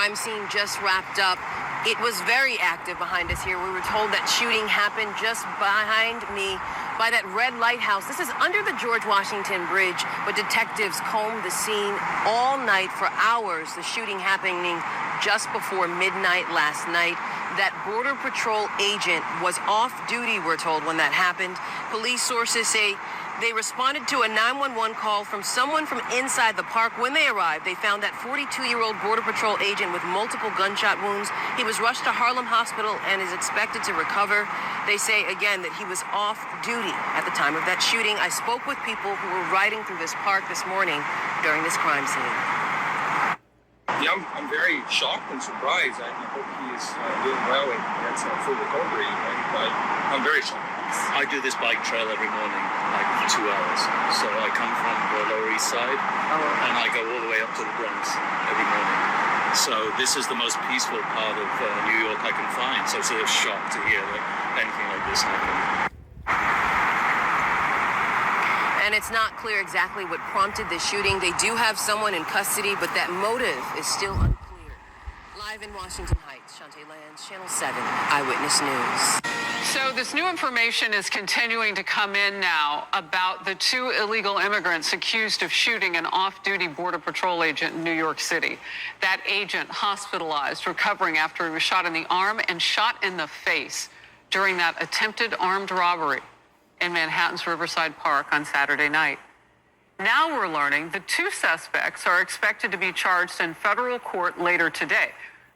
crime scene just wrapped up. It was very active behind us here. We were told that shooting happened just behind me by that red lighthouse. This is under the George Washington Bridge, but detectives combed the scene all night for hours. The shooting happening just before midnight last night. That Border Patrol agent was off duty, we're told, when that happened. Police sources say they responded to a 911 call from someone from inside the park. When they arrived, they found that 42-year-old Border Patrol agent with multiple gunshot wounds. He was rushed to Harlem Hospital and is expected to recover. They say, again, that he was off duty at the time of that shooting. I spoke with people who were riding through this park this morning during this crime scene. Yeah, I'm very shocked and surprised. I hope he is doing well and gets a full recovery. But I'm very shocked. I do this bike trail every morning, like for 2 hours. So I come from the Lower East Side, and I go all the way up to the Bronx every morning. So this is the most peaceful part of New York I can find. So it's a shock to hear that anything like this happened. And it's not clear exactly what prompted the shooting. They do have someone in custody, but that motive is still unclear. Live in Washington Heights, Shantae Lands, Channel 7, Eyewitness News. So this new information is continuing to come in now about the 2 illegal immigrants accused of shooting an off-duty Border Patrol agent in New York City. That agent hospitalized, recovering after he was shot in the arm and shot in the face during that attempted armed robbery in Manhattan's Riverside Park on Saturday night. Now we're learning the 2 suspects are expected to be charged in federal court later today.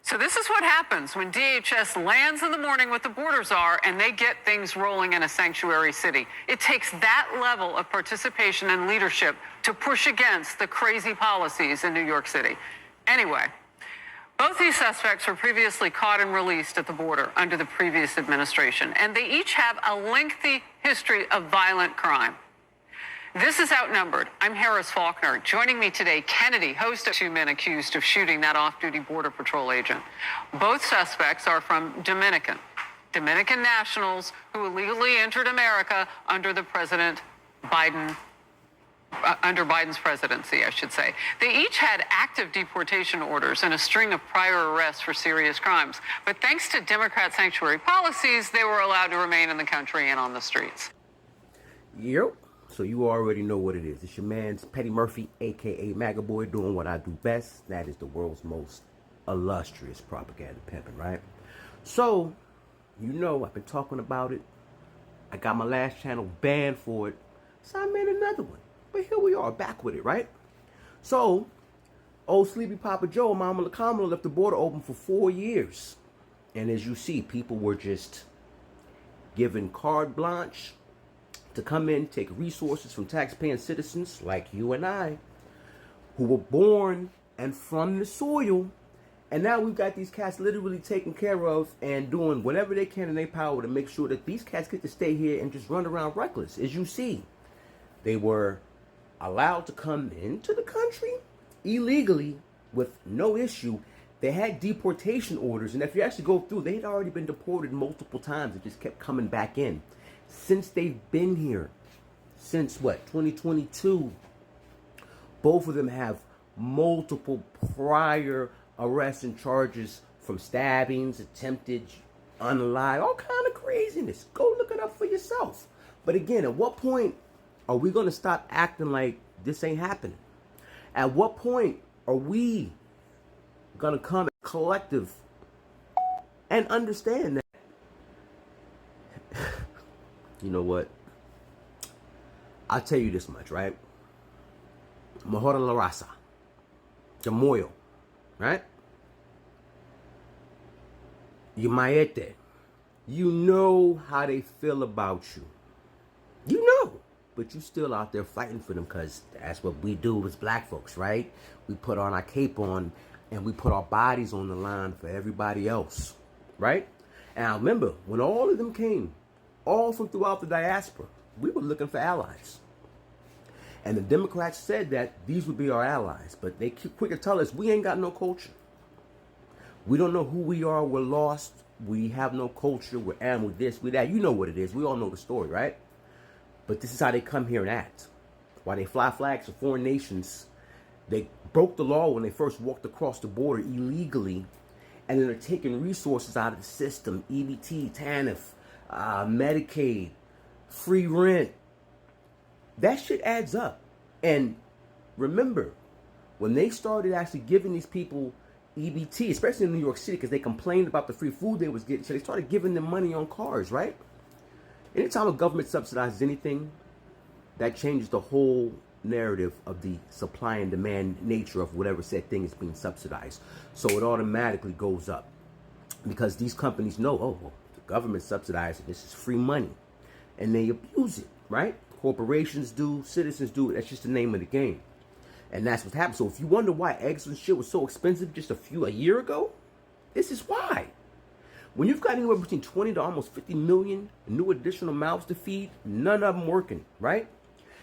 So this is what happens when DHS lands in the morning with the border czar and they get things rolling in a sanctuary city. It takes that level of participation and leadership to push against the crazy policies in New York City. Anyway, both these suspects were previously caught and released at the border under the previous administration, and they each have a lengthy history of violent crime. This is Outnumbered. I'm Harris Faulkner. Joining me today, Kennedy, host of 2 men accused of shooting that off-duty Border Patrol agent. Both suspects are from Dominican nationals who illegally entered America under the under Biden's presidency, I should say. They each had active deportation orders and a string of prior arrests for serious crimes. But thanks to Democrat sanctuary policies, they were allowed to remain in the country and on the streets. Yep. So you already know what it is. It's your man's Petty Murphy, a.k.a. MAGA Boy, doing what I do best. That is the world's most illustrious propaganda pimping, right? So, you know, I've been talking about it. I got my last channel banned for it. So I made another one. But here we are, back with it, right? So, old Sleepy Papa Joe, Mamala, Kamala left the border open for 4 years. And as you see, people were just given carte blanche to come in, take resources from taxpaying citizens like you and I, who were born and from the soil. And now we've got these cats literally taken care of and doing whatever they can in their power to make sure that these cats get to stay here and just run around reckless. As you see, they were allowed to come into the country illegally with no issue. They had deportation orders, and if you actually go through, they had already been deported multiple times. It just kept coming back in. Since they've been here, since what, 2022, both of them have multiple prior arrests and charges from stabbings, attempted unalive, all kind of craziness. Go look it up for yourself. But again, at what point are we going to stop acting like this ain't happening? At what point are we going to come collective and understand that? You know what? I'll tell you this much, right? Mejor la raza. Chamoyo, right? Yumayete. You know how they feel about you. You know. But you still out there fighting for them because that's what we do as black folks, right? We put on our cape on and we put our bodies on the line for everybody else, right? And I remember when all of them came, all from throughout the diaspora, we were looking for allies. And the Democrats said that these would be our allies, but they keep quick to tell us we ain't got no culture. We don't know who we are. We're lost. We have no culture. We're animal this, we that. You know what it is. We all know the story, right? But this is how they come here and act. While they fly flags for foreign nations, they broke the law when they first walked across the border illegally, and then they're taking resources out of the system, EBT, TANF, Medicaid, free rent. That shit adds up. And remember, when they started actually giving these people EBT, especially in New York City, because they complained about the free food they was getting, so they started giving them money on cars, right? Anytime a government subsidizes anything, that changes the whole narrative of the supply and demand nature of whatever said thing is being subsidized. So it automatically goes up because these companies know, oh, well, the government subsidizes, this is free money, and they abuse it, right? Corporations do, citizens do. That's just the name of the game. And that's what happened. So if you wonder why eggs and shit was so expensive just a year ago, this is why. When you've got anywhere between 20 to almost 50 million new additional mouths to feed, none of them working, right?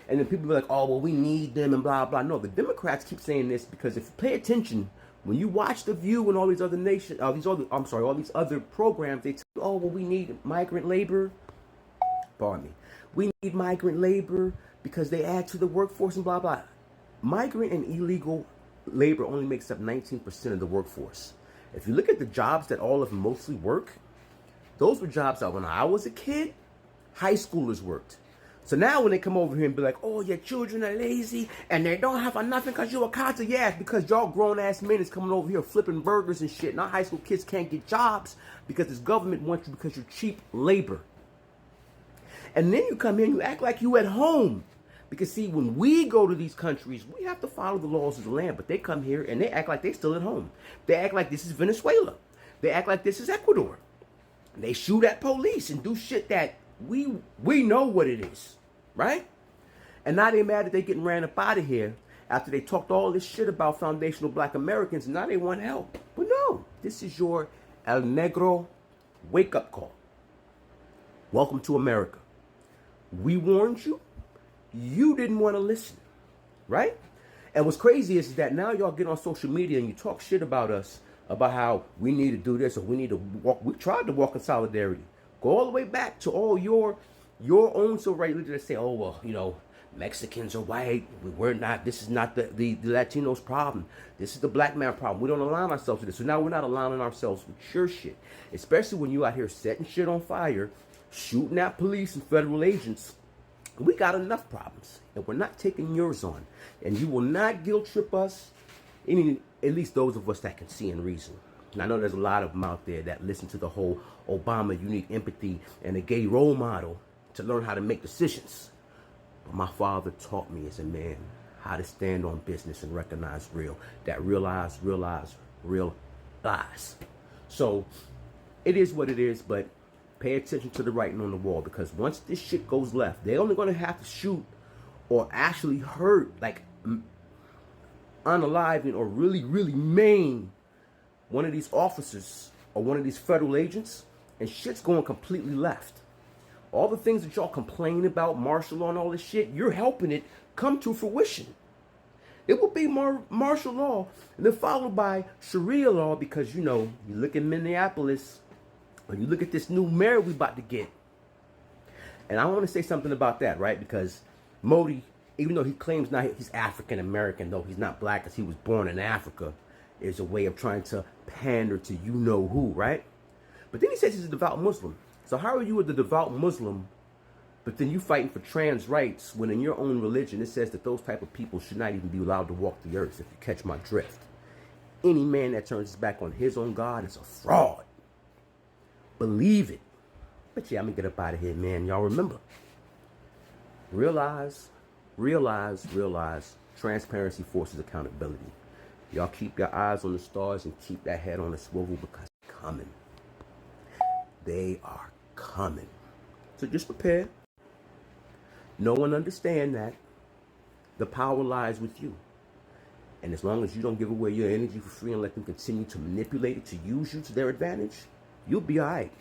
And then people be like, oh, well, we need them and blah, blah. No, the Democrats keep saying this because if you pay attention, when you watch The View and all these other all these other programs, they tell you, oh, well, we need migrant labor. Pardon me. We need migrant labor because they add to the workforce and blah, blah. Migrant and illegal labor only makes up 19% of the workforce. If you look at the jobs that all of them mostly work, those were jobs that when I was a kid, high schoolers worked. So now when they come over here and be like, oh, your children are lazy and they don't have nothing because you're a counter. Yeah, it's because y'all grown-ass men is coming over here flipping burgers and shit. And our high school kids can't get jobs because this government wants you because you're cheap labor. And then you come in, you act like you at home. Because see, when we go to these countries, we have to follow the laws of the land. But they come here and they act like they still at home. They act like this is Venezuela. They act like this is Ecuador. They shoot at police and do shit that we know what it is. Right? And now they mad that they getting ran up out of here after they talked all this shit about foundational black Americans. And now they want help. But no, this is your El Negro wake-up call. Welcome to America. We warned you. You didn't want to listen, right? And what's crazy is that now y'all get on social media and you talk shit about us, about how we need to do this or we need to walk. We tried to walk in solidarity. Go all the way back to all your own civil rights leaders that say, oh, well, you know, Mexicans are white. We're not. This is not the Latinos' problem. This is the black man problem. We don't align ourselves with this. So now we're not aligning ourselves with your shit, especially when you out here setting shit on fire, shooting at police and federal agents. We got enough problems, and we're not taking yours on. And you will not guilt trip us, at least those of us that can see and reason. And I know there's a lot of them out there that listen to the whole Obama, you need empathy and a gay role model to learn how to make decisions. But my father taught me as a man how to stand on business and recognize realize. So it is what it is, but pay attention to the writing on the wall, because once this shit goes left, they're only going to have to shoot or actually hurt, like unaliving or really, really maim one of these officers or one of these federal agents, and shit's going completely left. All the things that y'all complain about, martial law and all this shit, you're helping it come to fruition. It will be more martial law, and then followed by Sharia law, because, you know, you look at Minneapolis, or you look at this new mayor we about to get. And I want to say something about that, right? Because Modi, even though he claims now he's African American, though he's not black because he was born in Africa, is a way of trying to pander to you know who, right? But then he says he's a devout Muslim. So how are you a devout Muslim, but then you fighting for trans rights when in your own religion it says that those type of people should not even be allowed to walk the earth, if you catch my drift? Any man that turns his back on his own God is a fraud. Believe it. But yeah, I'm going to get up out of here, man. Y'all remember. Realize. Transparency forces accountability. Y'all keep your eyes on the stars and keep that head on a swivel, because they're coming. They are coming. So just prepare. Know and understand that the power lies with you. And as long as you don't give away your energy for free and let them continue to manipulate it to use you to their advantage, you'll be all right.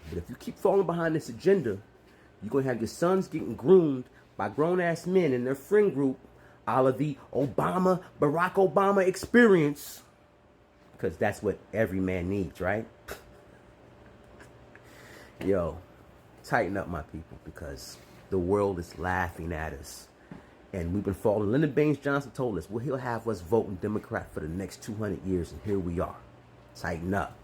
But if you keep falling behind this agenda, you're going to have your sons getting groomed by grown-ass men in their friend group, a la the Barack Obama experience. Because that's what every man needs, right? Yo, tighten up, my people, because the world is laughing at us. And we've been following. Lyndon Baines Johnson told us, well, he'll have us voting Democrat for the next 200 years, and here we are. Tighten up.